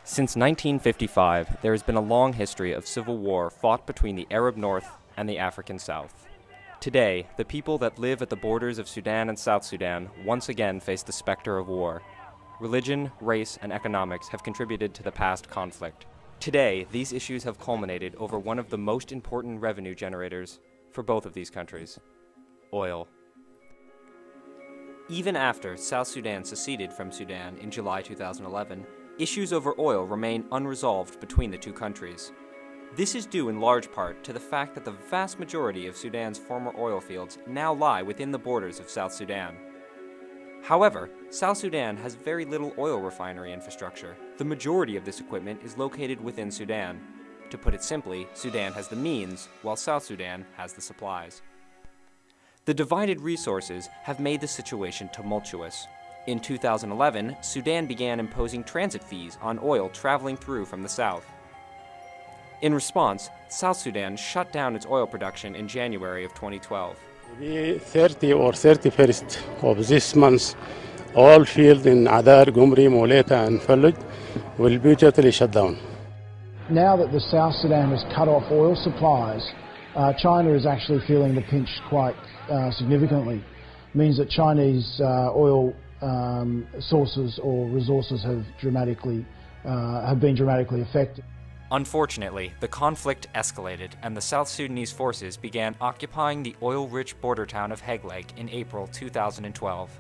Since 1955, there has been a long history of civil war fought between the Arab North and the African South. Today, the people that live at the borders of Sudan and South Sudan once again face the specter of war. Religion, race, and economics have contributed to the past conflict. Today, these issues have culminated over one of the most important revenue generators for both of these countries: oil. Even after South Sudan seceded from Sudan in July 2011, issues over oil remain unresolved between the two countries. This is due in large part to the fact that the vast majority of Sudan's former oil fields now lie within the borders of South Sudan. However, South Sudan has very little oil refinery infrastructure. The majority of this equipment is located within Sudan. To put it simply, Sudan has the means, while South Sudan has the supplies. The divided resources have made the situation tumultuous. In 2011, Sudan began imposing transit fees on oil traveling through from the south. In response, South Sudan shut down its oil production in January of 2012. The 30 or 31st of this month, all fields in Adar, Gumri, Moleta and Fallujah will be totally shut down. Now that the South Sudan has cut off oil supplies, China is actually feeling the pinch quite significantly. It means that Chinese oil sources or resources have been dramatically affected. Unfortunately, the conflict escalated and the South Sudanese forces began occupying the oil-rich border town of Hegleg in April 2012.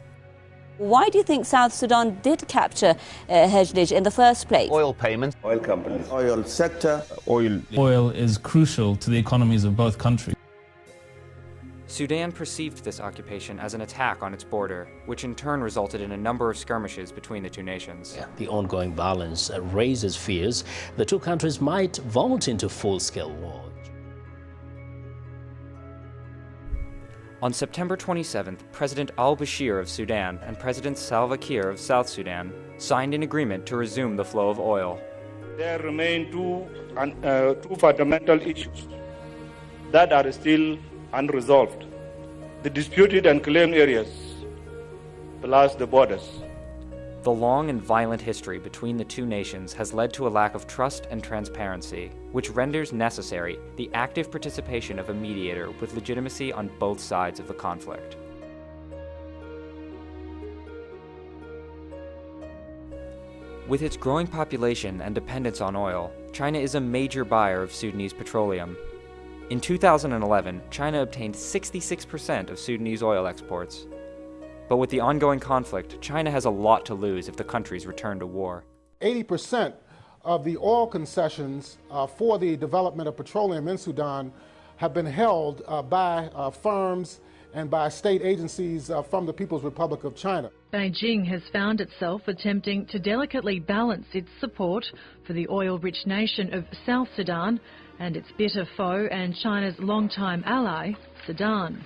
Why do you think South Sudan did capture Hegleg in the first place? Oil payments, oil companies, oil sector, oil. Oil is crucial to the economies of both countries. Sudan perceived this occupation as an attack on its border, which in turn resulted in a number of skirmishes between the two nations. The ongoing violence raises fears the two countries might vault into full-scale war. On September 27th, President al-Bashir of Sudan and President Salva Kiir of South Sudan signed an agreement to resume the flow of oil. There remain two fundamental issues that are still unresolved: the disputed and claimed areas, plus the borders. The long and violent history between the two nations has led to a lack of trust and transparency, which renders necessary the active participation of a mediator with legitimacy on both sides of the conflict. With its growing population and dependence on oil, China is a major buyer of Sudanese petroleum. In 2011, China obtained 66% of Sudanese oil exports. But with the ongoing conflict, China has a lot to lose if the countries return to war. 80% of the oil concessions for the development of petroleum in Sudan have been held by firms and by state agencies from the People's Republic of China. Beijing has found itself attempting to delicately balance its support for the oil-rich nation of South Sudan and its bitter foe and China's long-time ally, Sudan.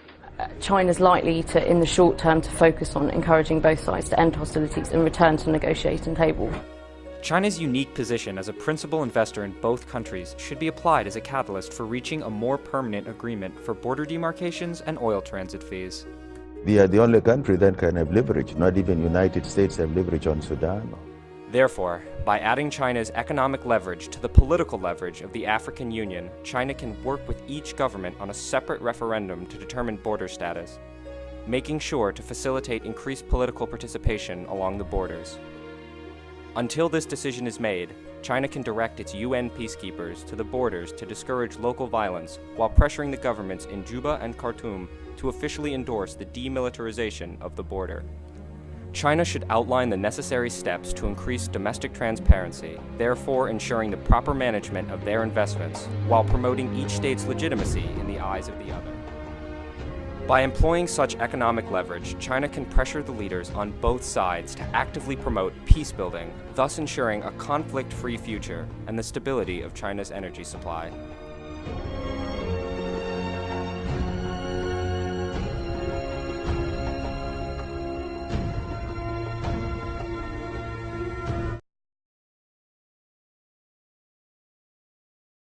China's likely to, in the short term, to focus on encouraging both sides to end hostilities and return to the negotiating table. China's unique position as a principal investor in both countries should be applied as a catalyst for reaching a more permanent agreement for border demarcations and oil transit fees. We are the only country that can have leverage. Not even United States have leverage on Sudan. Therefore, by adding China's economic leverage to the political leverage of the African Union, China can work with each government on a separate referendum to determine border status, making sure to facilitate increased political participation along the borders. Until this decision is made, China can direct its UN peacekeepers to the borders to discourage local violence while pressuring the governments in Juba and Khartoum to officially endorse the demilitarization of the border. China should outline the necessary steps to increase domestic transparency, therefore ensuring the proper management of their investments, while promoting each state's legitimacy in the eyes of the other. By employing such economic leverage, China can pressure the leaders on both sides to actively promote peace building, thus ensuring a conflict-free future and the stability of China's energy supply.